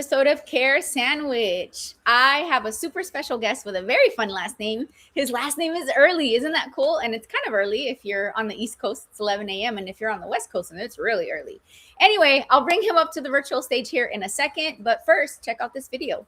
episode of Care Sandwich. I have a super special guest with a very fun last name. His last name is Earley. Isn't that cool? And it's kind of early if you're on the East Coast, it's 11 a.m. And if you're on the West Coast, and it's really early. Anyway, I'll bring him up to the virtual stage here in a second. But first, check out this video.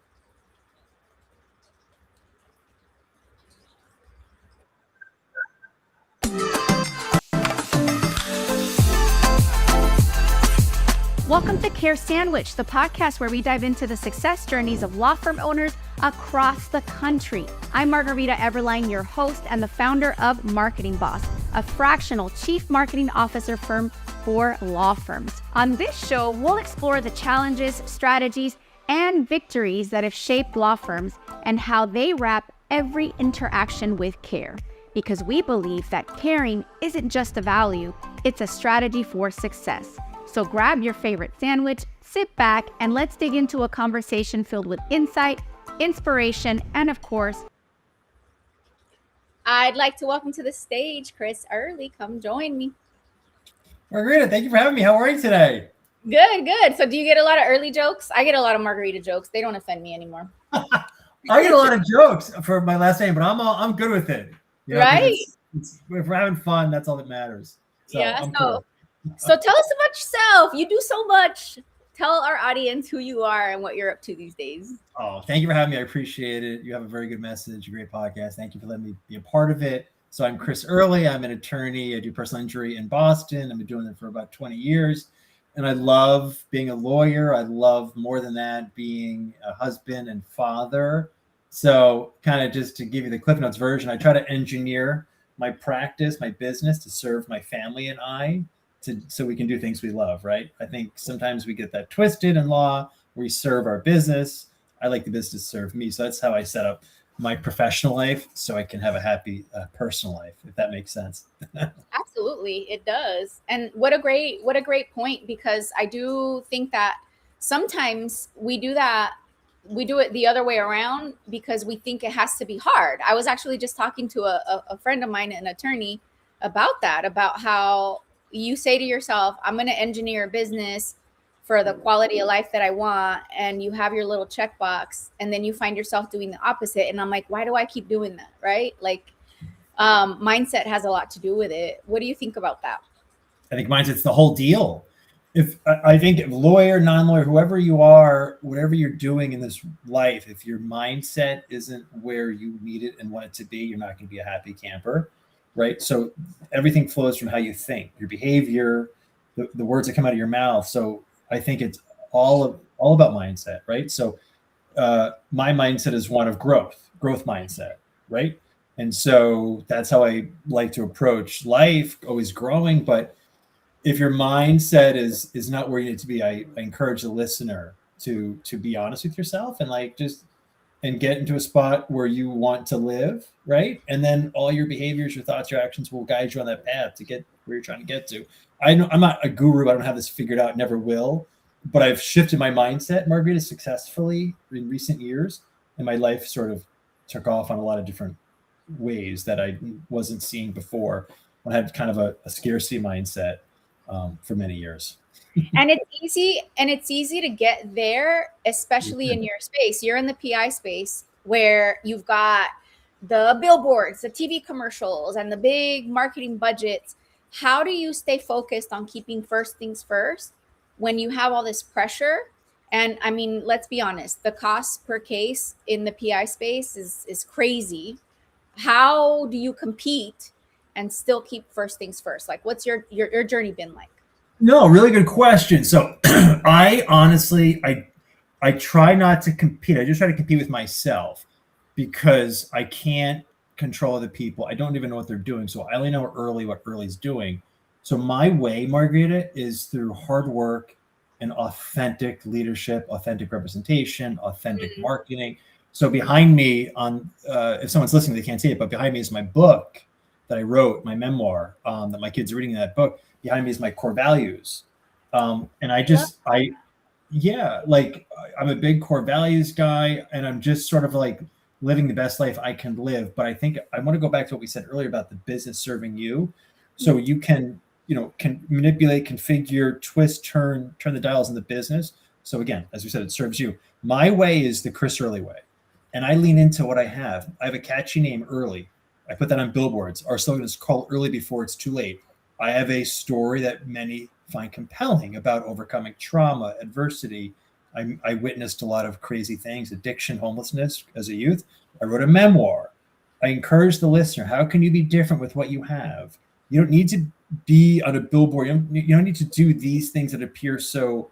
Welcome to Care Sandwich, the podcast where we dive into the success journeys of law firm owners across the country. I'm Margarita Eberline, your host and the founder of Marketing Boss, a fractional chief marketing officer firm for law firms. On this show, we'll explore the challenges, strategies, and victories that have shaped law firms and how they wrap every interaction with care. Because we believe that caring isn't just a value, it's a strategy for success. So grab your favorite sandwich, sit back, and let's dig into a conversation filled with insight, inspiration, and of course, I'd like to welcome to the stage Chris Earley. Come join me. Margarita, thank you for having me. How are you today? Good. So do you get a lot of Earley jokes? I get a lot of Margarita jokes. They don't offend me anymore. I get a lot of jokes for my last name, but I'm good with it. You know, right? If we're having fun, that's all that matters. So yeah. I'm cool. So tell us about yourself. You do so much. Tell our audience who you are and what you're up to these days. Oh, thank you for having me. I appreciate it. You have a very good message, a great podcast. Thank you for letting me be a part of it. So I'm Chris Earley. I'm an attorney. I do personal injury in Boston. I've been doing it for about 20 years. And I love being a lawyer. I love more than that, being a husband and father. So kind of just to give you the Cliff Notes version, I try to engineer my practice, my business to serve my family and so we can do things we love, right? I think sometimes we get that twisted in law. We serve our business. I like the business to serve me. So that's how I set up my professional life so I can have a happy personal life, if that makes sense. Absolutely, it does. And what a great point, because I do think that sometimes we do it the other way around because we think it has to be hard. I was actually just talking to a friend of mine, an attorney, about how you say to yourself, I'm going to engineer a business for the quality of life that I want. And you have your little checkbox, and then you find yourself doing the opposite. And I'm like, why do I keep doing that? Right? Like, mindset has a lot to do with it. What do you think about that? I think mindset's the whole deal. I think lawyer, non-lawyer, whoever you are, whatever you're doing in this life, if your mindset isn't where you need it and want it to be, you're not going to be a happy camper. Right. So everything flows from how you think, your behavior, the words that come out of your mouth. So I think it's all about mindset. Right. So my mindset is one of growth mindset. Right. And so that's how I like to approach life, always growing. But if your mindset is not where you need to be, I encourage the listener to be honest with yourself and get into a spot where you want to live, right? And then all your behaviors, your thoughts, your actions will guide you on that path to get where you're trying to get to. I know I'm not a guru. I don't have this figured out, never will. But I've shifted my mindset, Margarita, successfully in recent years. And my life sort of took off on a lot of different ways that I wasn't seeing before. I had kind of a scarcity mindset for many years. And it's easy to get there, especially in your space. You're in the PI space where you've got the billboards, the TV commercials, and the big marketing budgets. How do you stay focused on keeping first things first when you have all this pressure? And I mean, let's be honest, the cost per case in the PI space is crazy. How do you compete and still keep first things first? Like, what's your journey been like? No, really good question. So I honestly try not to compete. I just try to compete with myself because I can't control other people. I don't even know what they're doing. So I only know what Earley's doing. So my way, Margarita, is through hard work and authentic leadership, authentic representation, authentic marketing. So behind me if someone's listening, they can't see it, but behind me is my book that I wrote, my memoir, that my kids are reading that book. Behind me is my core values. And I'm a big core values guy, and I'm just sort of like living the best life I can live. But I think I want to go back to what we said earlier about the business serving you. So you can manipulate, configure, twist, turn the dials in the business So again, as we said, it serves you. My way is the Chris Earley way. And I lean into what I have. I have a catchy name, Early. I put that on billboards. Our slogan is called Early Before It's Too Late. I have a story that many find compelling about overcoming trauma, adversity. I witnessed a lot of crazy things, addiction, homelessness as a youth. I wrote a memoir. I encourage the listener, how can you be different with what you have? You don't need to be on a billboard. You don't need to do these things that appear so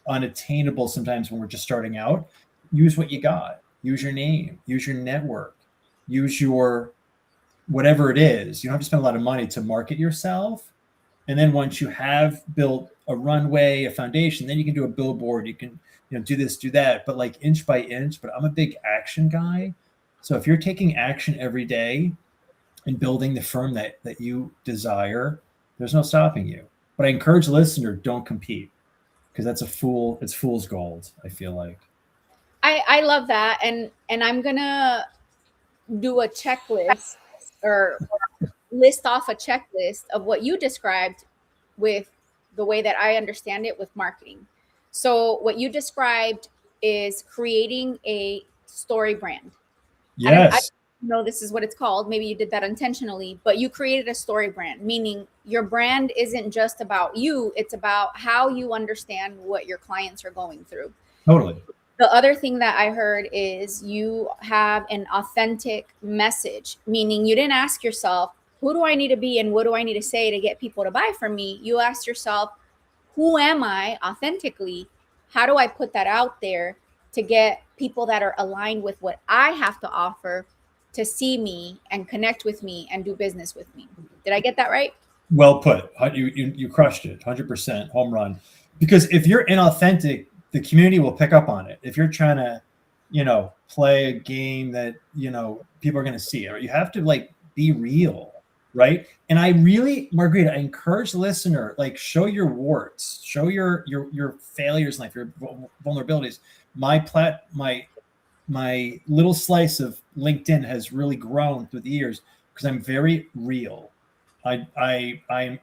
unattainable sometimes when we're just starting out. Use what you got. Use your name. Use your network. Use your whatever it is. You don't have to spend a lot of money to market yourself. And then once you have built a runway, a foundation, then you can do a billboard. You can, do this, do that, but like inch by inch. But I'm a big action guy. So if you're taking action every day and building the firm that you desire, there's no stopping you. But I encourage the listener, don't compete, because it's fool's gold, I feel like. I love that. And I'm gonna do a checklist or list off a checklist of what you described with the way that I understand it with marketing. So what you described is creating a story brand. I Yes. know this is what it's called. Maybe you did that intentionally, but you created a story brand, meaning your brand isn't just about you. It's about how you understand what your clients are going through. Totally. The other thing that I heard is you have an authentic message, meaning you didn't ask yourself, who do I need to be and what do I need to say to get people to buy from me? You asked yourself, who am I authentically? How do I put that out there to get people that are aligned with what I have to offer to see me and connect with me and do business with me? Did I get that right? Well put. You crushed it. 100% home run. Because if you're inauthentic, the community will pick up on it. If you're trying to, play a game that, people are going to see, or you have to like be real, right? And I really, Margarita, I encourage the listener, like show your warts, show your failures in life, your vulnerabilities. My little slice of LinkedIn has really grown through the years because I'm very real. I'm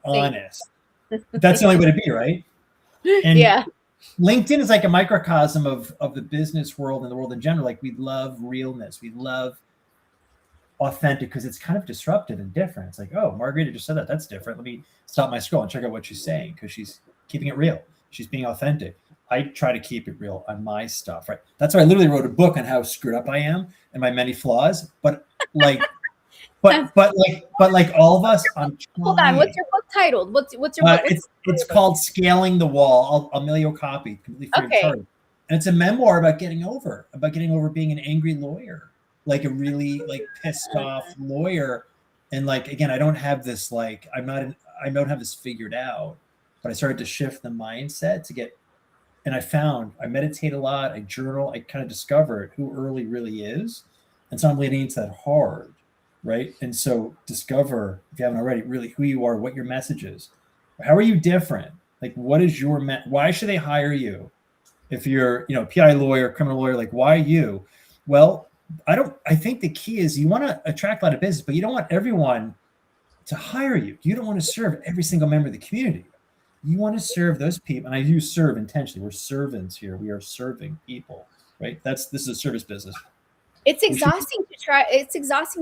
honest. That's the only way to be, right? And yeah. LinkedIn is like a microcosm of the business world and the world in general. Like we love realness. We love authentic because it's kind of disruptive and different. It's like, oh, Margarita just said that. That's different. Let me stop my scroll and check out what she's saying because she's keeping it real. She's being authentic. I try to keep it real on my stuff, right? That's why I literally wrote a book on how screwed up I am and my many flaws. But like, but like all of us, I'm trying. Hold on. What's your book titled? What's your book? It's called Scaling the Wall. I'll mail you a copy completely free of charge. And it's a memoir about getting over being an angry lawyer, like a really like pissed off lawyer. And like, again, I don't have this, like, I don't have this figured out, but I started to shift the mindset to get, and I meditate a lot. I journal. I kind of discovered who Earley really is. And so I'm leaning into that hard. Right. And so discover, if you haven't already, really who you are, what your message is. How are you different? Like, what is your why should they hire you? If you're, PI lawyer, criminal lawyer, like, why you? Well, I think the key is you want to attract a lot of business, but you don't want everyone to hire you. You don't want to serve every single member of the community. You want to serve those people. And I use serve intentionally. We're servants here. We are serving people, right? This is a service business. It's exhausting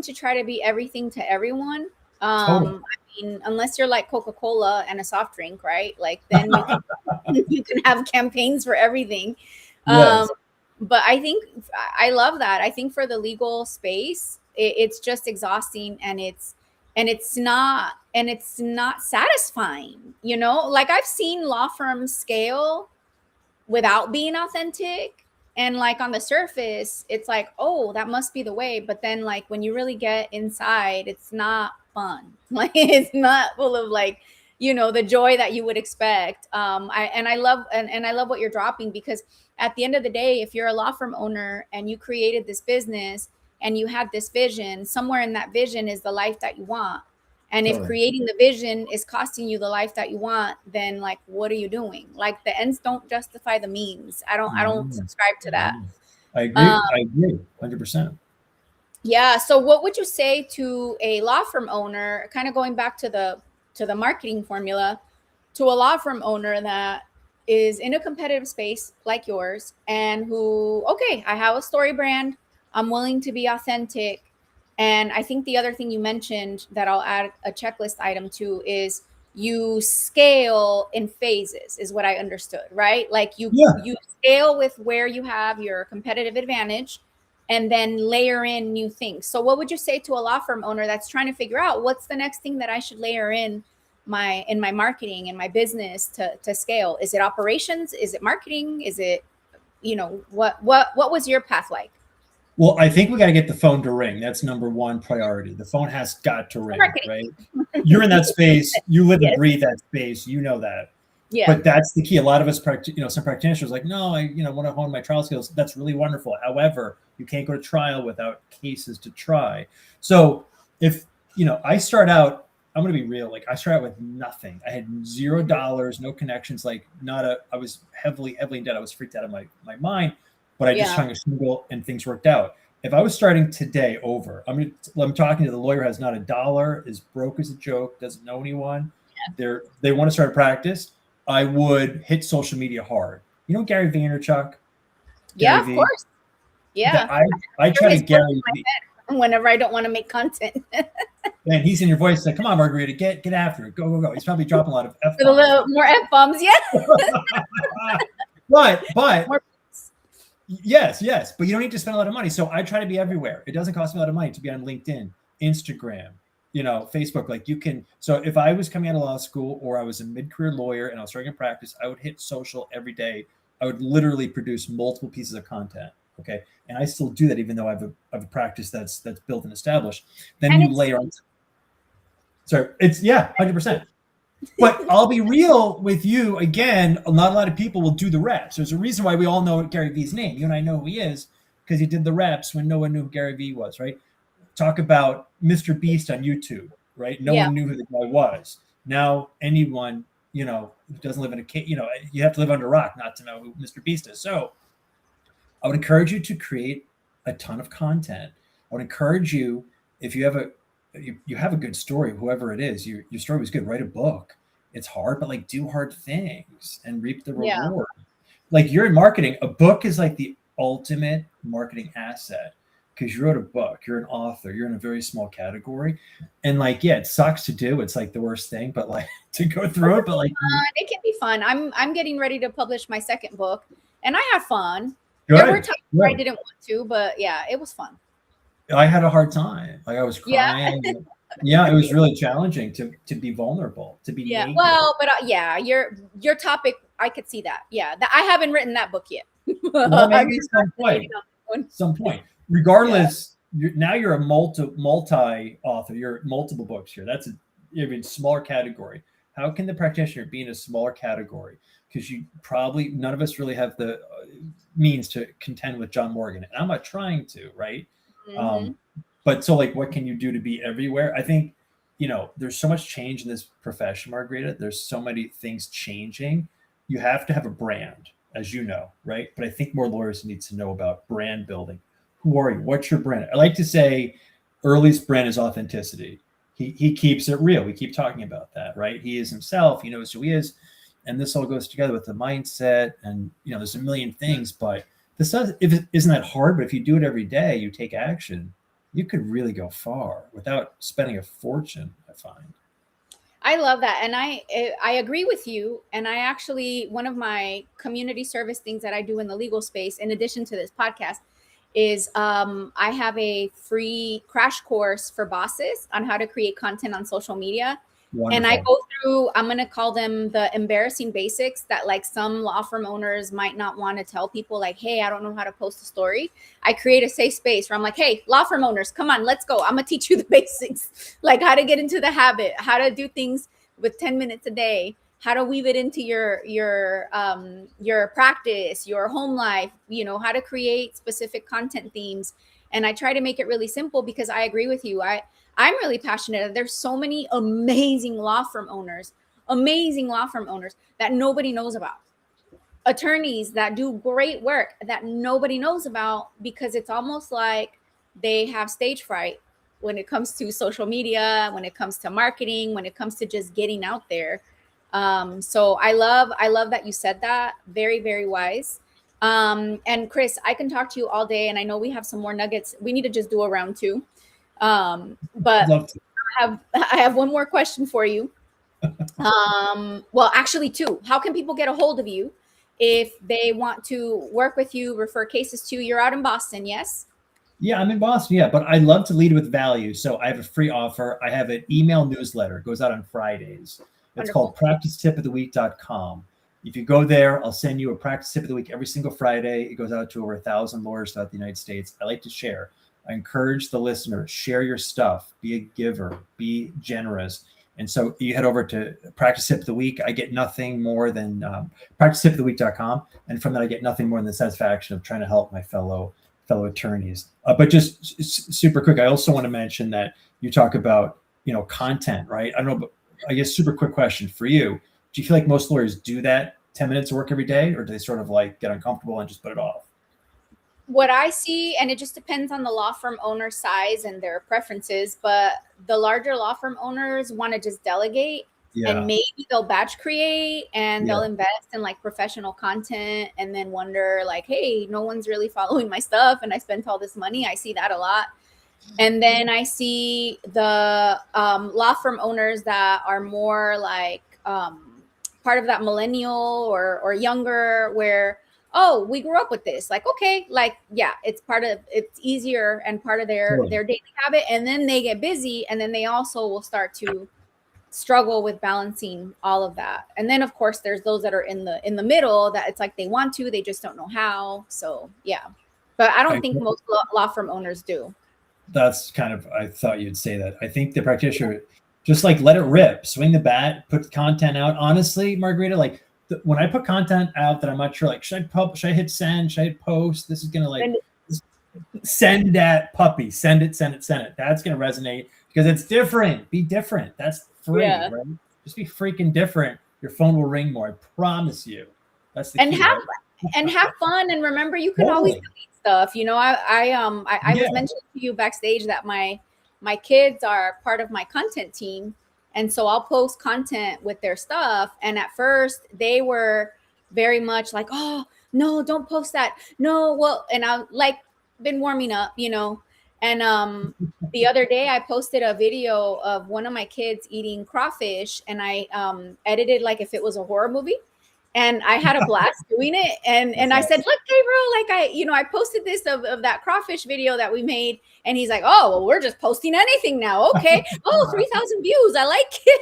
to try to be everything to everyone. Totally. I mean, unless you're like Coca-Cola and a soft drink, right? Like then you can have campaigns for everything. Yes. But I think I love that. I think for the legal space, it's just exhausting and it's not satisfying, like I've seen law firms scale without being authentic. And like on the surface, it's like, oh, that must be the way. But then like when you really get inside, it's not fun. Like it's not full of like, the joy that you would expect. I love what you're dropping, because at the end of the day, if you're a law firm owner and you created this business and you had this vision, somewhere in that vision is the life that you want. And if creating the vision is costing you the life that you want, then like, what are you doing? Like the ends don't justify the means. I don't subscribe to that. I agree 100%. Yeah. So what would you say to a law firm owner, kind of going back to the marketing formula, to a law firm owner that is in a competitive space like yours and who, okay, I have a story brand, I'm willing to be authentic. And I think the other thing you mentioned that I'll add a checklist item to is you scale in phases, is what I understood, right? Like Yeah. you scale with where you have your competitive advantage and then layer in new things. So what would you say to a law firm owner that's trying to figure out what's the next thing that I should layer in my marketing and my business to scale? Is it operations? Is it marketing? Is it, what was your path like? Well, I think we got to get the phone to ring. That's number one priority. The phone has got to ring, Marketing. right? You're in that space. You live and Yes. breathe that space. You know that. Yeah. But that's the key. A lot of us, some practitioners like, no, I, want to hone my trial skills. That's really wonderful. However, you can't go to trial without cases to try. So if, I start out, I'm going to be real. Like I started out with nothing. I had $0, no connections, like I was heavily in debt. I was freaked out of my mind, but I just hung a shingle and things worked out. If I was starting today over, I'm talking to the lawyer who has not a dollar, is broke as a joke, doesn't know anyone. They want to start a practice. I would hit social media hard. You know Gary Vaynerchuk? Yeah, Gary of V? course. Yeah. I try to Gary V. Whenever I don't want to make content. And he's in your voice like, come on, Margarita, get after it. Go. He's probably dropping a lot of F-bombs. With a little more F-bombs, yeah. but yes. But you don't need to spend a lot of money. So I try to be everywhere. It doesn't cost me a lot of money to be on LinkedIn, Instagram, Facebook. Like you can. So if I was coming out of law school or I was a mid-career lawyer and I was starting a practice, I would hit social every day. I would literally produce multiple pieces of content. Okay. And I still do that, even though I have a practice that's built and established. Then and you layer on. So it's 100%. But I'll be real with you again. Not a lot of people will do the reps. There's a reason why we all know Gary V's name. You and I know who he is because he did the reps when no one knew who Gary V was, right? Talk about Mr. Beast on YouTube, right? No one knew who the guy was. Now anyone, who doesn't live in a cave, you have to live under a rock not to know who Mr. Beast is. So I would encourage you to create a ton of content. I would encourage you, if you have a good story, whoever it is, your story was good, write a book. It's hard, but like do hard things and reap the reward. Like you're in marketing, a book is like the ultimate marketing asset because you wrote a book, you're an author, you're in a very small category. And like, it sucks to do. It's like the worst thing, but like to go through it, but like it can be fun. I'm getting ready to publish my second book and I have fun. Good. There were times where I didn't want to, but it was fun. I had a hard time. Like I was crying. It was really challenging to be vulnerable, to be naked. Well, but your topic, I could see that. I haven't written that book yet. Well, maybe some point. Regardless, you're a multi author. You're multiple books here. That's a smaller category. How can the practitioner be in a smaller category? Because you probably none of us really have the means to contend with John Morgan, and I'm not trying to, right? Mm-hmm. But so like, what can you do to be everywhere? I think, there's so much change in this profession, Margarita. There's so many things changing. You have to have a brand, as you know, right? But I think more lawyers need to know about brand building. Who are you? What's your brand? I like to say Earley's brand is authenticity. He keeps it real. We keep talking about that, right? He is himself. He knows who he is. And this all goes together with the mindset and, there's a million things, but isn't that hard? But if you do it every day, you take action, you could really go far without spending a fortune, I find. I love that. And I agree with you. And I actually, one of my community service things that I do in the legal space, in addition to this podcast, is I have a free crash course for bosses on how to create content on social media. Wonderful. And I go through, I'm going to call them the embarrassing basics that like some law firm owners might not want to tell people like, hey, I don't know how to post a story. I create a safe space where I'm like, hey, law firm owners, come on, let's go. I'm going to teach you the basics, like how to get into the habit, how to do things with 10 minutes a day, how to weave it into your practice, your home life, how to create specific content themes. And I try to make it really simple because I agree with you. I'm really passionate. There's so many amazing law firm owners that nobody knows about. Attorneys that do great work that nobody knows about because it's almost like they have stage fright when it comes to social media, when it comes to marketing, when it comes to just getting out there. So I love that you said that. Very, very wise. And Chris, I can talk to you all day, and I know we have some more nuggets. We need to just do a round two. But Love to. I have one more question for you. Well, actually two. How can people get a hold of you if they want to work with you, refer cases to you? You're out in Boston, yes? Yeah, I'm in Boston. Yeah, but I love to lead with value. So I have a free offer. I have an email newsletter. It goes out on Fridays. It's Wonderful. called practicetipoftheweek.com. If you go there, I'll send you a practice tip of the week every single Friday. It goes out to over 1,000 lawyers throughout the United States. I like to share. I encourage the listener, share your stuff, be a giver, be generous. And so you head over to Practice Tip of the Week. I get nothing more than practicetipoftheweek.com. And from that, I get nothing more than the satisfaction of trying to help my fellow attorneys. But just super quick, I also want to mention that you talk about, content, right? I don't know, but I guess super quick question for you. Do you feel like most lawyers do that 10 minutes of work every day, or do they sort of like get uncomfortable and just put it off? What I see, and it just depends on the law firm owner size and their preferences, but the larger law firm owners want to just delegate. Yeah. And maybe they'll batch create and they'll Yeah. invest in like professional content and then wonder like, hey, no one's really following my stuff and I spent all this money. I see that a lot. And then I see the law firm owners that are more like part of that millennial or younger, where, oh, we grew up with this. Like, okay, like, yeah, it's easier and part of their daily habit. And then they get busy, and then they also will start to struggle with balancing all of that. And then of course there's those that are in the middle that it's like they want to, they just don't know how. So yeah, but I don't think most law firm owners do. That's kind of, I thought you'd say that. I think the practitioner just like let it rip, swing the bat, put content out. Honestly, Margarita, like when I put content out that I'm not sure, like, should I hit send? Should I hit post? This is going to like send that puppy, send it. That's going to resonate because it's different. Be different. That's free, right? Just be freaking different. Your phone will ring more. I promise you. That's the key, and have fun. And remember, you can always delete stuff. I was mentioning to you backstage that my kids are part of my content team. And so I'll post content with their stuff. And at first they were very much like, oh, no, don't post that. No, well, and I've like been warming up, And the other day I posted a video of one of my kids eating crawfish, and I edited like if it was a horror movie. And I had a blast doing it. And I said, look, Gabriel, like I posted this of that crawfish video that we made. And he's like, oh, well, we're just posting anything now. Okay. Oh, 3,000 views. I like it.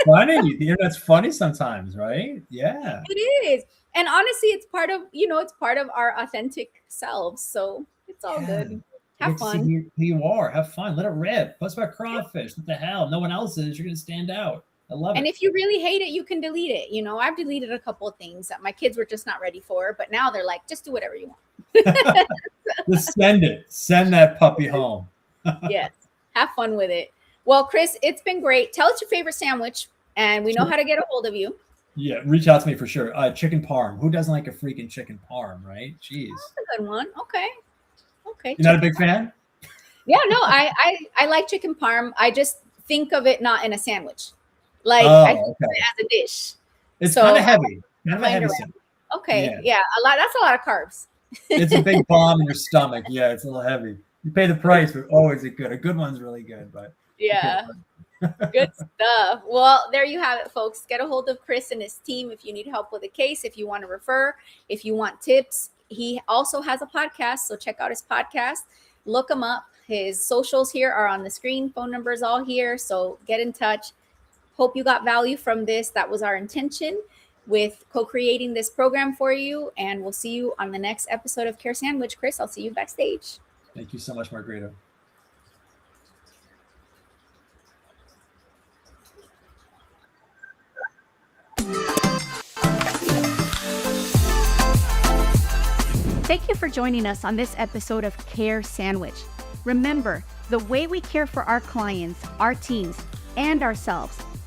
Funny. The internet's funny sometimes, right? Yeah. It is. And honestly, it's part of our authentic selves. So it's all good. Have fun. See who you are. Have fun. Let it rip. Post about crawfish. What the hell? No one else is. You're going to stand out. I love it. And if you really hate it, you can delete it. I've deleted a couple of things that my kids were just not ready for, but now they're like, just do whatever you want. Just send it. Send that puppy home. Yes. Have fun with it. Well, Chris, it's been great. Tell us your favorite sandwich, and we know how to get a hold of you. Yeah, reach out to me for sure. Chicken parm. Who doesn't like a freaking chicken parm, right? Jeez. That's a good one. Okay. You're not a big fan? Yeah, no, I like chicken parm. I just think of it not in a sandwich. Like I think of it as a dish. It's kind of heavy. Kind of a heavy sandwich. Okay. Yeah. That's a lot of carbs. It's a big bomb in your stomach. Yeah, it's a little heavy. You pay the price, but always a good one's really good. But yeah. Good stuff. Well, there you have it, folks. Get a hold of Chris and his team if you need help with a case, if you want to refer, if you want tips. He also has a podcast, so check out his podcast. Look him up. His socials here are on the screen. Phone numbers all here. So get in touch. Hope you got value from this. That was our intention with co-creating this program for you. And we'll see you on the next episode of Care Sandwich. Chris, I'll see you backstage. Thank you so much, Margarita. Thank you for joining us on this episode of Care Sandwich. Remember, the way we care for our clients, our teams, and ourselves